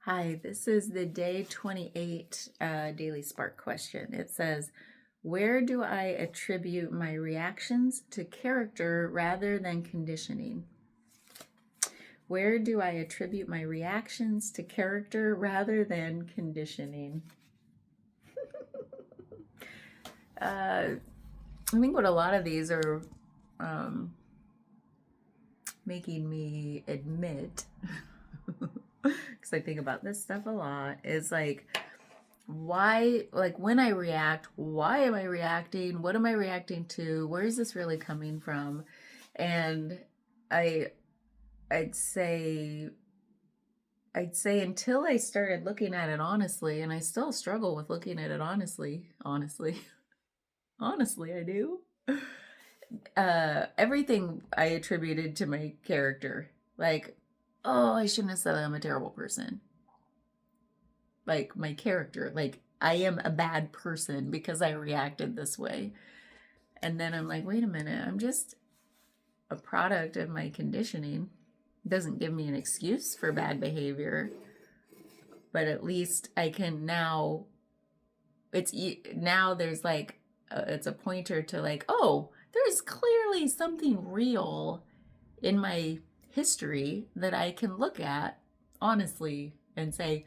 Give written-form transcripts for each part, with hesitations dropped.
Hi, this is the day 28 Daily Spark question. It says, where do I attribute my reactions to character rather than conditioning? Where do I attribute my reactions to character rather than conditioning? I think what a lot of these are making me admit, because I think about this stuff a lot, is like, why, like when I react, why am I reacting? What am I reacting to? Where is this really coming from? And I I'd say until I started looking at it honestly, and I still struggle with looking at it honestly, honestly, I do. Everything I attributed to my character. Like, oh, I shouldn't have said I'm a terrible person. Like my character, like I am a bad person because I reacted this way. And then I'm like, wait a minute, I'm just a product of my conditioning. It doesn't give me an excuse for bad behavior, but at least I can now, now there's like, it's a pointer to like, oh, there's clearly something real in my history that I can look at honestly and say,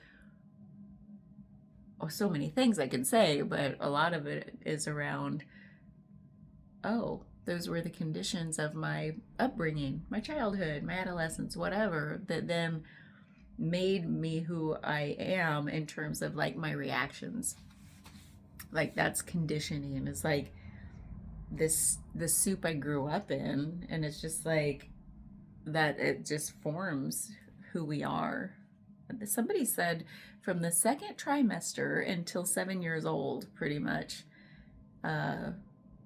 oh, so many things I can say, but a lot of it is around, oh, those were the conditions of my upbringing, my childhood, my adolescence, whatever, that then made me who I am in terms of like my reactions. Like that's conditioning. It's like the soup I grew up in, and it's just like that it just forms who we are. Somebody said from the second trimester until 7 years old, pretty much,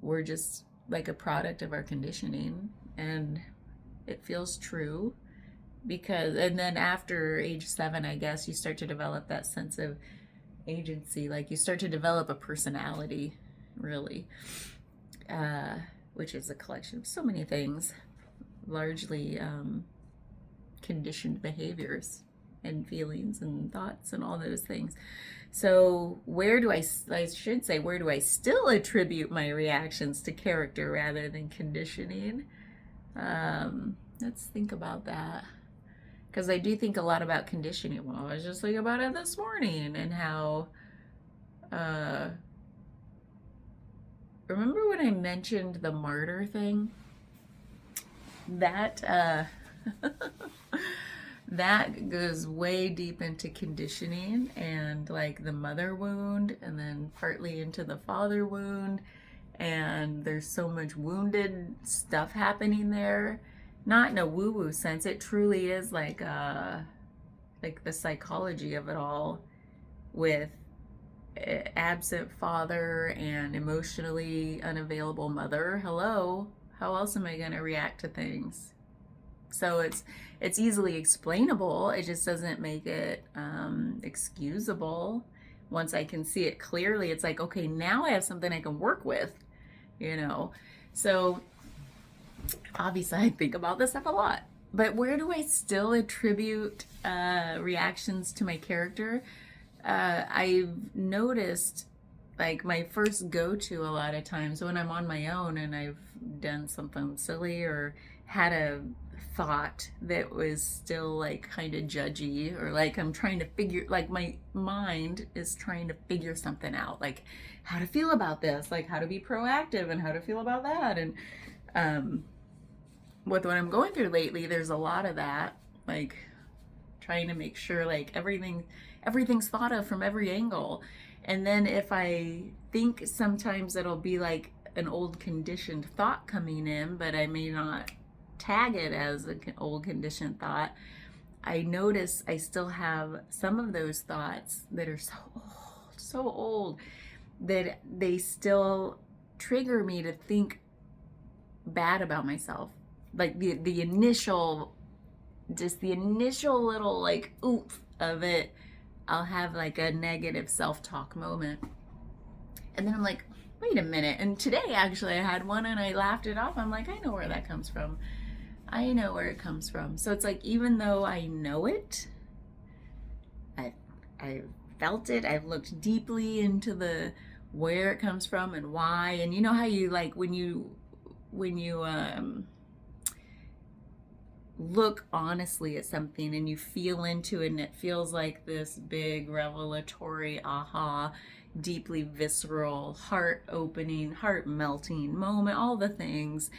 we're just like a product of our conditioning. And it feels true because, and then after age 7, I guess you start to develop that sense of agency. Like you start to develop a personality, really, which is a collection of so many things, largely conditioned behaviors and feelings and thoughts and all those things. So, I should say, where do I still attribute my reactions to character rather than conditioning? Let's think about that. Because I do think a lot about conditioning. Well, I was just thinking about it this morning and how, uh, remember when I mentioned the martyr thing? That, that goes way deep into conditioning and like the mother wound and then partly into the father wound, and there's so much wounded stuff happening there, not in a woo-woo sense. It truly is like the psychology of it all, with absent father and emotionally unavailable mother. Hello, how else am I going to react to things? So it's easily explainable. It just doesn't make it excusable. Once I can see it clearly, it's like, okay, now I have something I can work with, you know. So obviously, I think about this stuff a lot. But where do I still attribute reactions to my character? I've noticed, like, my first go-to a lot of times when I'm on my own and I've done something silly or had a thought that was still like kind of judgy, or like I'm trying to figure, like my mind is trying to figure something out, like how to feel about this, like how to be proactive and how to feel about that. And um with what I'm going through lately, there's a lot of that, like trying to make sure like everything's thought of from every angle. And then if I think, sometimes it'll be like an old conditioned thought coming in, but I may not tag it as an old conditioned thought. I notice I still have some of those thoughts that are so old that they still trigger me to think bad about myself. Like the initial, just the initial little like oomph of it, I'll have like a negative self-talk moment. And then I'm like, wait a minute. And today actually I had one and I laughed it off. I'm like, I know where that comes from. I know where it comes from. So it's like, even though I know it, I I felt it. I've looked deeply into the where it comes from and why. And you know how you like when you look honestly at something and you feel into it and it feels like this big revelatory aha, deeply visceral, heart opening, heart melting moment, all the things.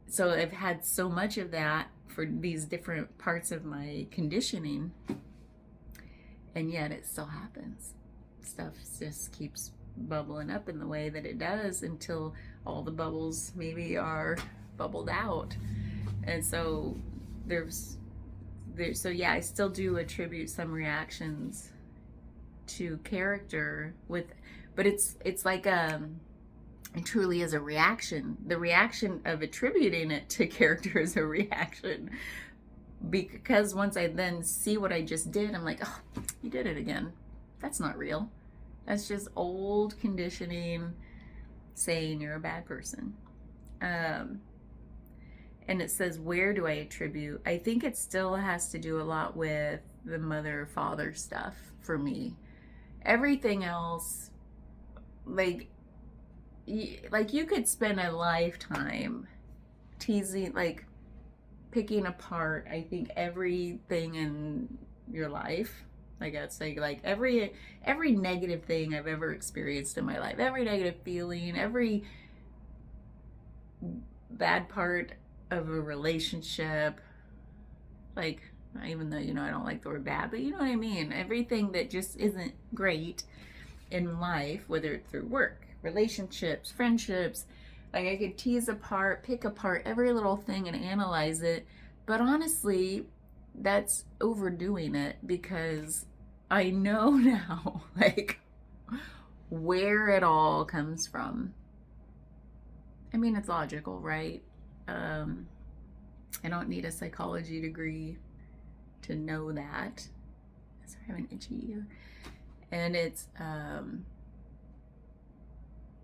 So I've had so much of that for these different parts of my conditioning, and yet it still happens. Stuff just keeps bubbling up in the way that it does until all the bubbles maybe are bubbled out. And so so yeah, I still do attribute some reactions to character with, but it's like it truly is a reaction. The reaction of attributing it to character is a reaction, because once I then see what I just did, I'm like, oh, you did it again. That's not real. That's just old conditioning saying you're a bad person. And it says, where do I attribute? I think it still has to do a lot with the mother-father stuff for me. Everything else, like you could spend a lifetime teasing, like picking apart, I think, everything in your life. Like I'd say, like every negative thing I've ever experienced in my life, every negative feeling, every bad part of a relationship, like, even though, I don't like the word bad, but you know what I mean, everything that just isn't great in life, whether it's through work, relationships, friendships, like I could tease apart, pick apart every little thing and analyze it. But honestly, that's overdoing it, because I know now, like, where it all comes from. I mean, it's logical, right? I don't need a psychology degree to know that. Sorry, I have an itchy ear. And it's,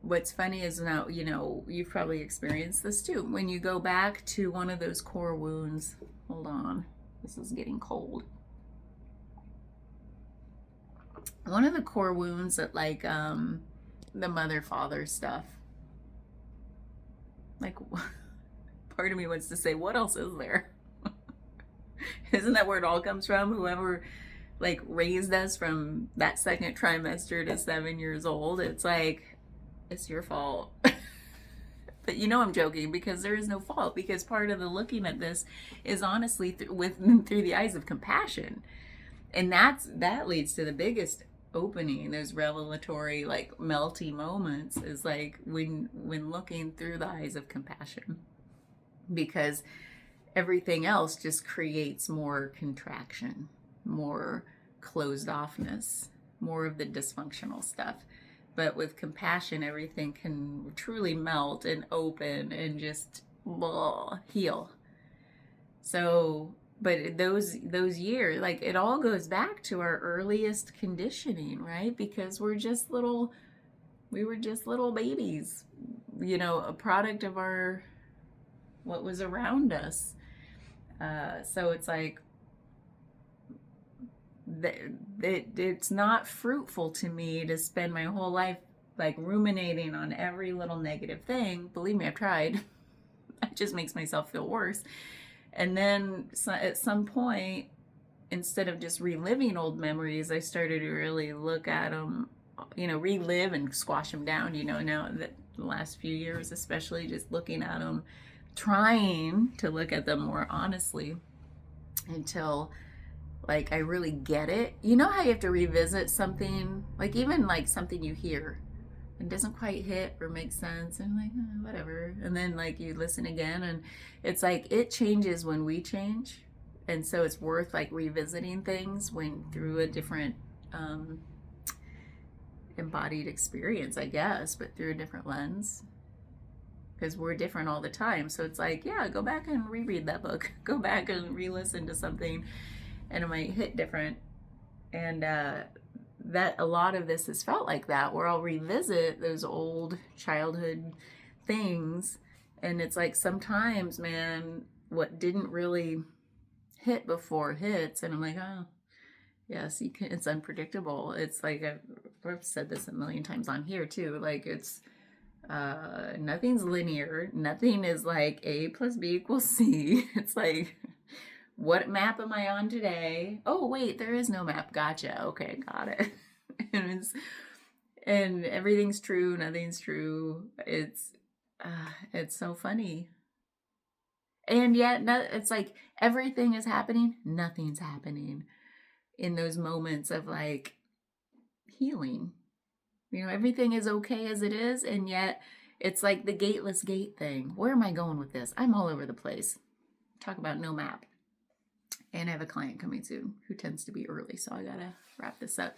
what's funny is now, you've probably experienced this too. When you go back to one of those core wounds, hold on, this is getting cold. One of the core wounds that, like, the mother-father stuff, like, part of me wants to say, what else is there? Isn't that where it all comes from? Whoever, like, raised us from that second trimester to 7 years old, it's like, it's your fault. But I'm joking, because there is no fault, because part of the looking at this is honestly through the eyes of compassion. And that leads to the biggest opening, those revelatory, like, melty moments, is like when looking through the eyes of compassion, because everything else just creates more contraction, more closed offness, more of the dysfunctional stuff. But with compassion, everything can truly melt and open and just heal. So, but those years, like, it all goes back to our earliest conditioning, right? Because we were just little babies, a product of what was around us. So it's like, it's not fruitful to me to spend my whole life, like, ruminating on every little negative thing. Believe me, I've tried. It just makes myself feel worse. And then at some point, instead of just reliving old memories, I started to really look at them, relive and squash them down, now that the last few years, especially, just looking at them, trying to look at them more honestly, until, like, I really get it. You know how you have to revisit something, like, even like something you hear and doesn't quite hit or make sense, and like, whatever, and then, like, you listen again, and it's like it changes when we change. And so it's worth, like, revisiting things when through a different embodied experience, I guess, but through a different lens, because we're different all the time. So it's like, yeah, go back and reread that book, go back and re-listen to something, and it might hit different. And that a lot of this has felt like that, where I'll revisit those old childhood things, and it's like, sometimes, man, what didn't really hit before hits, and I'm like, oh Yes, you can. It's unpredictable. It's like I've said this a million times on here too. Like it's nothing's linear. Nothing is like A plus B equals C. It's like, what map am I on today? Oh wait, there is no map. Gotcha. Okay, got it. and it's and everything's true. Nothing's true. It's so funny. And yet, no, it's like everything is happening. Nothing's happening in those moments of like healing. You know, everything is okay as it is, and yet it's like the gateless gate thing. Where am I going with this? I'm all over the place. Talk about no map. And I have a client coming soon who tends to be early, so I gotta wrap this up.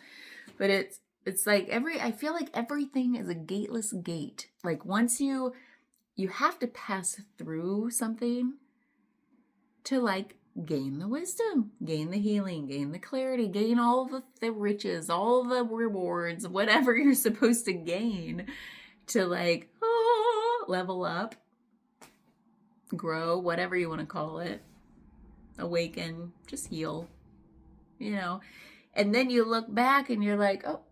But it's like I feel like everything is a gateless gate. Like once you have to pass through something to like gain the wisdom, gain the healing, gain the clarity, gain all the riches, all the rewards, whatever you're supposed to gain to like level up, grow, whatever you want to call it, awaken, just heal, you know. And then you look back and you're like, oh,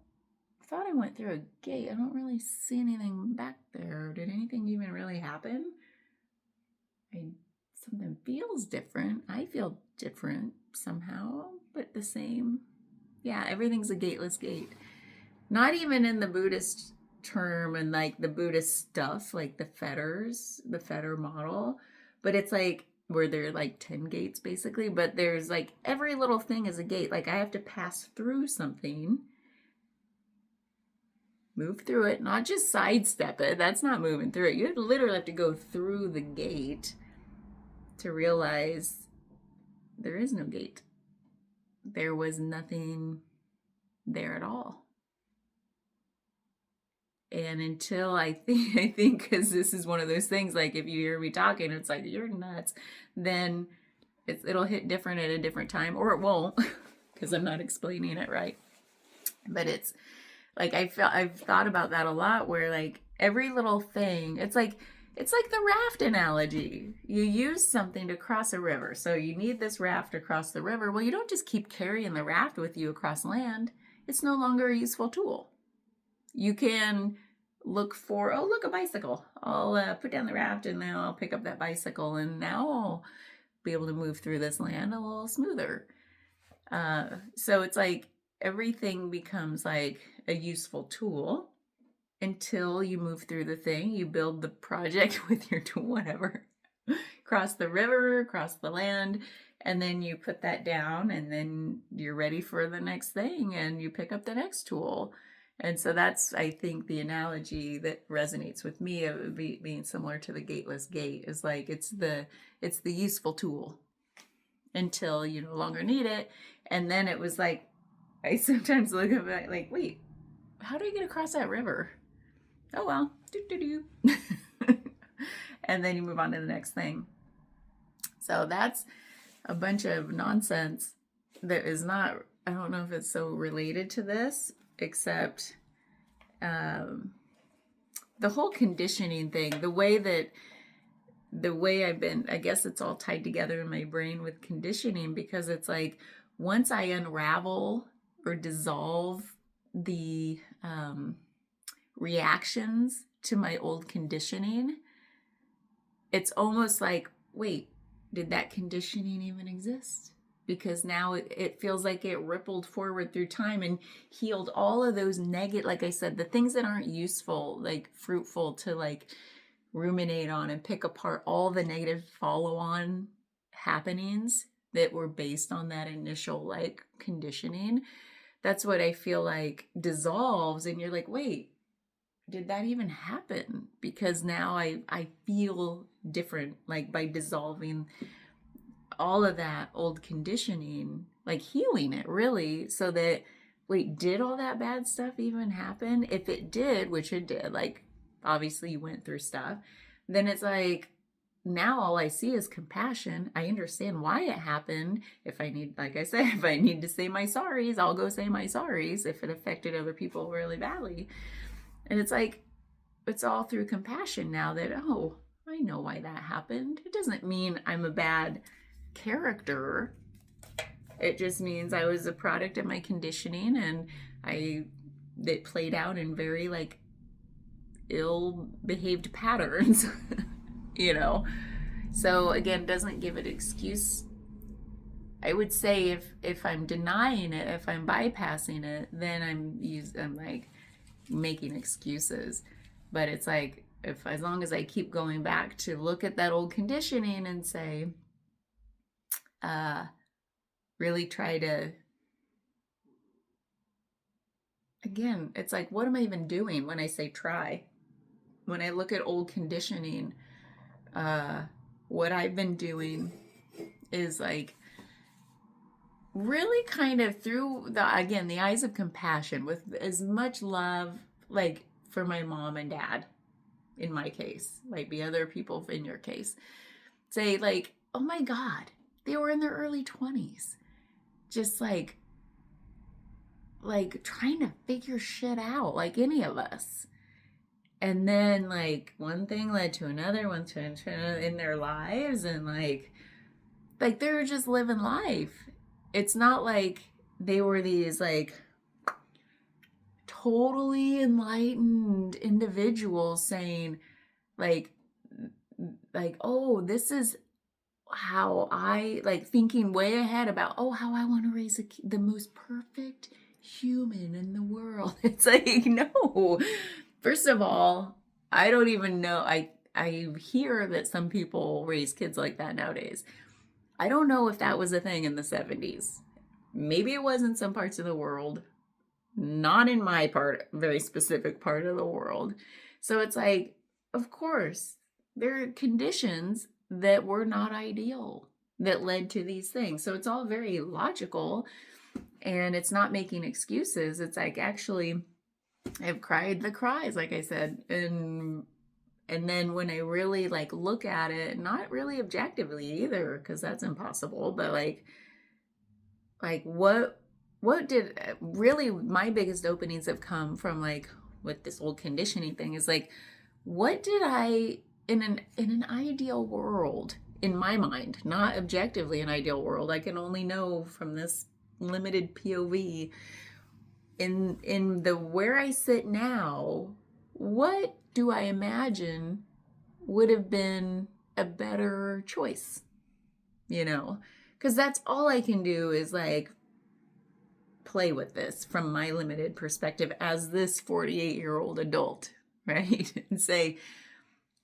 I thought I went through a gate. I don't really see anything back there. Did anything even really happen? Something feels different. I feel different somehow, but the same. Yeah, everything's a gateless gate. Not even in the Buddhist term and like the Buddhist stuff, like the fetter model, but it's like where there are like 10 gates basically, but there's like every little thing is a gate. Like I have to pass through something, move through it, not just sidestep it. That's not moving through it. You literally have to go through the gate to realize there is no gate. There was nothing there at all. And until I think because this is one of those things, like if you hear me talking, it's like, you're nuts, then it'll hit different at a different time, or it won't, because I'm not explaining it right. But it's like, I've thought about that a lot, where like every little thing, it's like the raft analogy. You use something to cross a river. So you need this raft to cross the river. Well, you don't just keep carrying the raft with you across land. It's no longer a useful tool. You can look for, a bicycle. I'll put down the raft and then I'll pick up that bicycle and now I'll be able to move through this land a little smoother. So it's like everything becomes like a useful tool. Until you move through the thing, you build the project with your tool, whatever. Cross the river, cross the land, and then you put that down, and then you're ready for the next thing, and you pick up the next tool. And so that's, I think, the analogy that resonates with me of being similar to the gateless gate is like it's the useful tool until you no longer need it. And then it was like, I sometimes look at it like, wait, how do I get across that river? Oh well, and then you move on to the next thing. So that's a bunch of nonsense that is not, I don't know if it's so related to this, except the whole conditioning thing, the way I've been, I guess it's all tied together in my brain with conditioning, because it's like once I unravel or dissolve the reactions to my old conditioning, it's almost like, wait, did that conditioning even exist? Because now it feels like it rippled forward through time and healed all of those negative, like I said, the things that aren't useful, like fruitful to like ruminate on and pick apart, all the negative follow-on happenings that were based on that initial like conditioning. That's what I feel like dissolves, and you're like, wait, did that even happen? Because now I feel different, like by dissolving all of that old conditioning, like healing it really, so that, wait, did all that bad stuff even happen? If it did, which it did, like obviously you went through stuff, then it's like, now all I see is compassion. I understand why it happened. If I need, like I said, if I need to say my sorries, I'll go say my sorries if it affected other people really badly. And it's like, it's all through compassion now that, oh, I know why that happened. It doesn't mean I'm a bad character. It just means I was a product of my conditioning, and it played out in very like ill behaved patterns, you know. So again, doesn't give it excuse. I would say if I'm denying it, if I'm bypassing it, then I'm like making excuses. But it's like, if as long as I keep going back to look at that old conditioning and say, really try to, again, it's like, what am I even doing when I say try? When I look at old conditioning, what I've been doing is like really kind of through the eyes of compassion, with as much love, like for my mom and dad, in my case, might be other people in your case, say like, oh my God, they were in their early 20s, just like trying to figure shit out like any of us. And then like one thing led to another, one to another in their lives, and like they were just living life. It's not like they were these like totally enlightened individuals saying like oh, this is how I like, thinking way ahead about, oh, how I want to raise the most perfect human in the world. It's like, no. First of all, I don't even know. I hear that some people raise kids like that nowadays. I don't know if that was a thing in the 70s. Maybe it was in some parts of the world, not in my very specific part of the world. So it's like, of course, there are conditions that were not ideal that led to these things. So it's all very logical, and it's not making excuses. It's like, actually, I've cried the cries, like I said, and then when I really like look at it, not really objectively either, because that's impossible, but like what did really, my biggest openings have come from like with this old conditioning thing is like, what did I in an ideal world, in my mind, not objectively an ideal world, I can only know from this limited POV, in the where I sit now, what do I imagine would have been a better choice? You know, because that's all I can do is like play with this from my limited perspective as this 48-year-old adult, right? And say,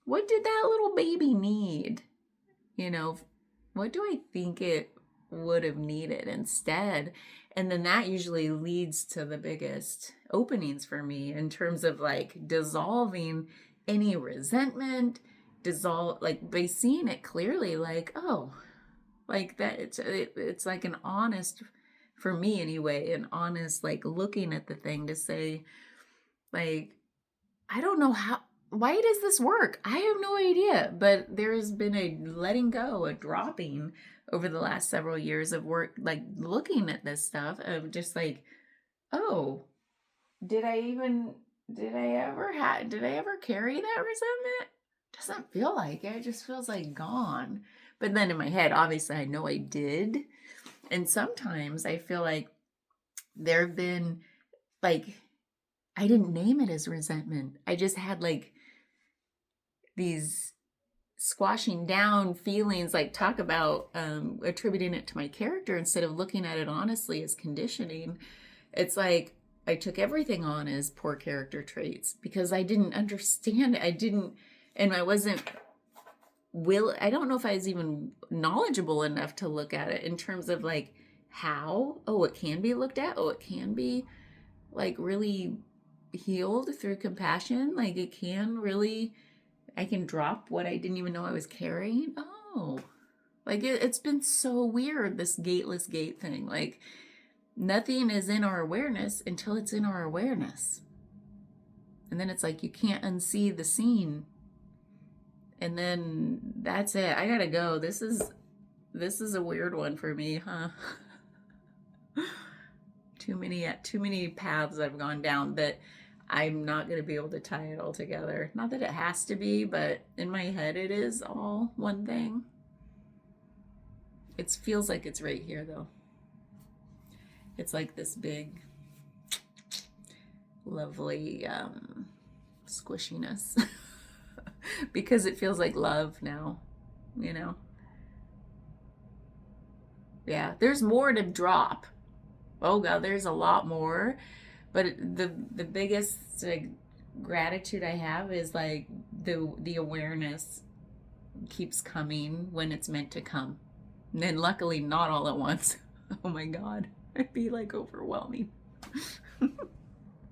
what did that little baby need? You know, what do I think it would have needed instead? And then that usually leads to the biggest openings for me in terms of like dissolving any resentment, like by seeing it clearly, like, oh, like that it's like an honest, for me anyway, an honest like looking at the thing to say like, I don't know why does this work? I have no idea, but there's been a letting go, a dropping over the last several years of work, like looking at this stuff of just like, oh, did I ever carry that resentment? Doesn't feel like it. It just feels like gone. But then in my head, obviously I know I did. And sometimes I feel like there have been like, I didn't name it as resentment. I just had like these squashing down feelings, like talk about attributing it to my character instead of looking at it honestly as conditioning. It's like I took everything on as poor character traits because I didn't understand it. I don't know if I was even knowledgeable enough to look at it in terms of like how, oh, it can be looked at, oh, it can be like really healed through compassion, like it can really, I can drop what I didn't even know I was carrying. Oh, like it's been so weird, this gateless gate thing. Like nothing is in our awareness until it's in our awareness. And then it's like you can't unsee the scene. And then that's it. I gotta go. This is a weird one for me, huh? Too many paths I've gone down that I'm not going to be able to tie it all together. Not that it has to be, but in my head it is all one thing. It feels like it's right here though. It's like this big, lovely squishiness because it feels like love now, you know? Yeah, there's more to drop. Oh God, there's a lot more. But the biggest like, gratitude I have is like the awareness keeps coming when it's meant to come. And then luckily not all at once. Oh my God. It'd be like overwhelming.